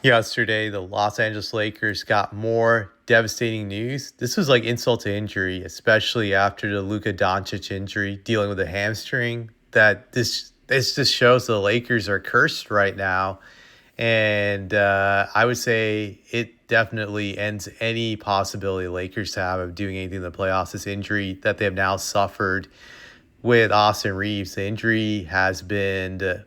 Yesterday, the Los Angeles Lakers got more devastating news. This was like insult to injury, especially after the Luka Doncic injury, dealing with a hamstring. This just shows the Lakers are cursed right now, and I would say it definitely ends any possibility the Lakers have of doing anything in the playoffs. This injury that they have now suffered with Austin Reaves, the injury has been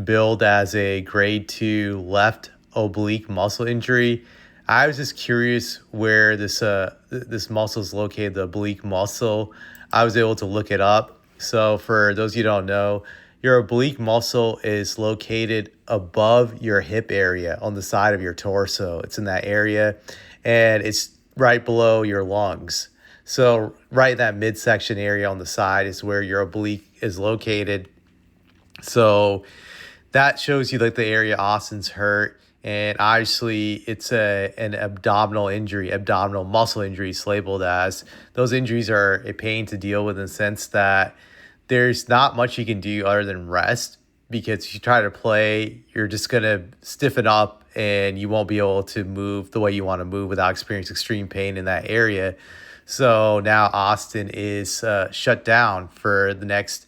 billed as a grade 2 left oblique muscle injury. I was just curious where this muscle is located, the oblique muscle. I was able to look it up. So for those of you who don't know, your oblique muscle is located above your hip area on the side of your torso. It's in that area, and it's right below your lungs. So right in that midsection area on the side is where your oblique is located. So that shows you like the area Austin's hurt. And obviously, it's an abdominal injury, abdominal muscle injury, it's labeled as. Those injuries are a pain to deal with in the sense that there's not much you can do other than rest, because if you try to play, you're just going to stiffen up and you won't be able to move the way you want to move without experiencing extreme pain in that area. So now Austin is shut down for the next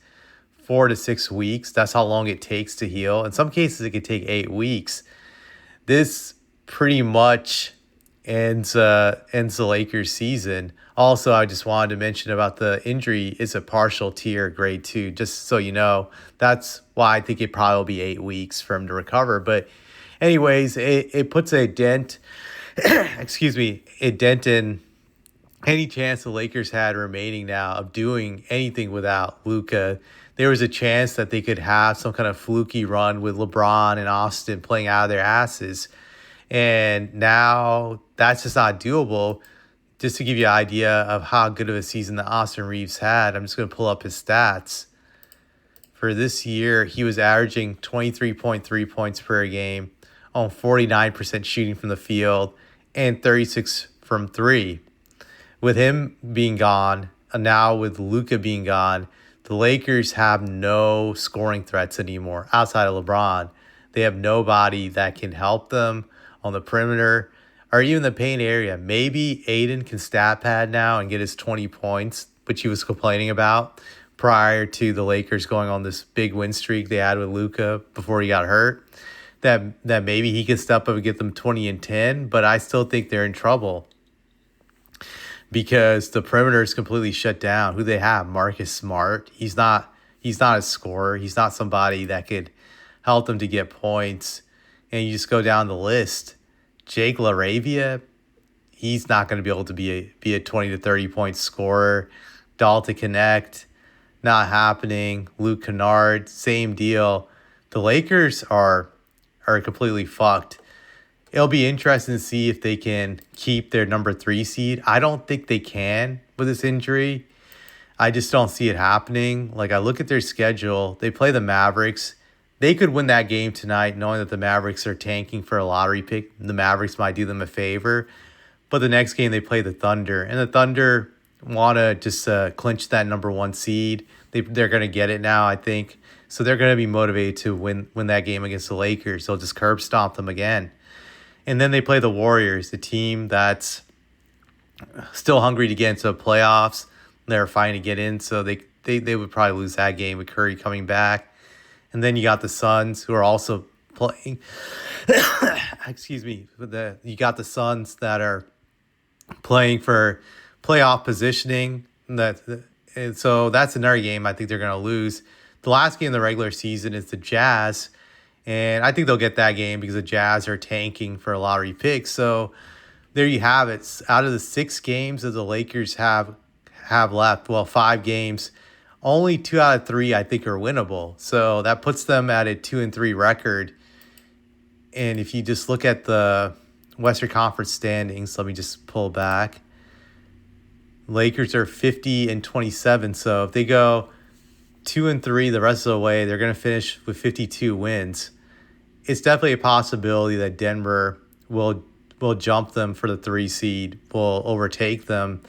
4 to 6 weeks. That's how long it takes to heal. In some cases, it could take 8 weeks. This pretty much ends the Lakers season. Also, I just wanted to mention about the injury. It's a partial tear, grade 2. Just so you know, that's why I think it probably will be 8 weeks for him to recover. But anyways, it puts a dent, excuse me, a dent in any chance the Lakers had remaining now of doing anything without Luka. There was a chance that they could have some kind of fluky run with LeBron and Austin playing out of their asses. And now that's just not doable. Just to give you an idea of how good of a season that Austin Reaves had, I'm just going to pull up his stats. For this year, he was averaging 23.3 points per game on 49% shooting from the field and 36 from three. With him being gone, and now with Luka being gone, the Lakers have no scoring threats anymore outside of LeBron. They have nobody that can help them on the perimeter or even the paint area. Maybe Aiden can stat pad now and get his 20 points, which he was complaining about prior to the Lakers going on this big win streak they had with Luka before he got hurt. That maybe he could step up and get them 20 and 10, but I still think they're in trouble because the perimeter is completely shut down. Who they have? Marcus Smart. He's not a scorer. He's not somebody that could help them to get points. And you just go down the list. Jake LaRavia, he's not going to be able to be a 20 to 30 point scorer. Dalton Connect, not happening. Luke Kennard, same deal. The Lakers are completely fucked. It'll be interesting to see if they can keep their number 3 seed. I don't think they can with this injury. I just don't see it happening. Like, I look at their schedule. They play the Mavericks. They could win that game tonight knowing that the Mavericks are tanking for a lottery pick. The Mavericks might do them a favor. But the next game they play the Thunder. And the Thunder want to just clinch that number 1 seed. They're going to get it now, I think. So they're going to be motivated to win that game against the Lakers. They'll just curb stomp them again. And then they play the Warriors, the team that's still hungry to get into the playoffs. They're fighting to get in, so they would probably lose that game with Curry coming back. And then you got the Suns, who are also playing. Excuse me. You got the Suns that are playing for playoff positioning. And so that's another game I think they're going to lose. The last game of the regular season is the Jazz. And I think they'll get that game because the Jazz are tanking for a lottery pick. So there you have it. Out of the 6 games that the Lakers have left, 5 games, only 2 out of 3 I think are winnable. So that puts them at a 2-3 record. And if you just look at the Western Conference standings, let me just pull back. Lakers are 50-27. So if they go 2-3 the rest of the way, they're going to finish with 52 wins. It's definitely a possibility that Denver will jump them for the 3 seed, will overtake them.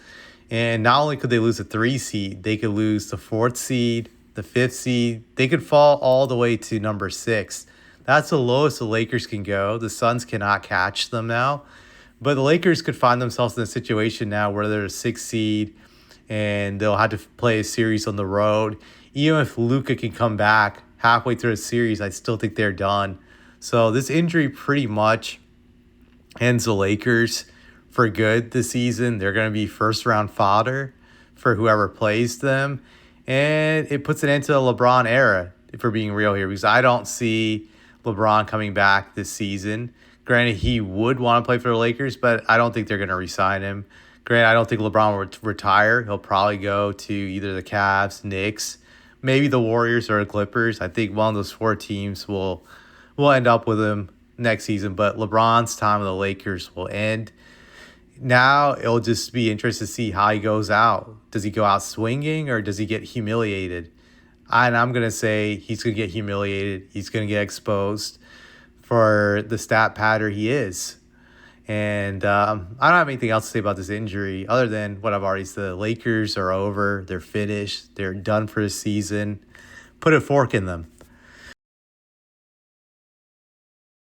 And not only could they lose the 3 seed, they could lose the 4th seed, the 5th seed. They could fall all the way to number 6. That's the lowest the Lakers can go. The Suns cannot catch them now. But the Lakers could find themselves in a situation now where they're a 6 seed and they'll have to play a series on the road. Even if Luka can come back halfway through a series, I still think they're done. So this injury pretty much ends the Lakers for good this season. They're going to be first round fodder for whoever plays them. And it puts an end to the LeBron era, if we're being real here, because I don't see LeBron coming back this season. Granted, he would want to play for the Lakers, but I don't think they're going to re-sign him. Granted, I don't think LeBron will retire. He'll probably go to either the Cavs, Knicks, maybe the Warriors or the Clippers. I think one of those four teams will end up with him next season. But LeBron's time with the Lakers will end. Now it'll just be interesting to see how he goes out. Does he go out swinging or does he get humiliated? And I'm going to say he's going to get humiliated. He's going to get exposed for the stat pattern he is. And I don't have anything else to say about this injury other than what I've already said. The Lakers are over. They're finished. They're done for the season. Put a fork in them.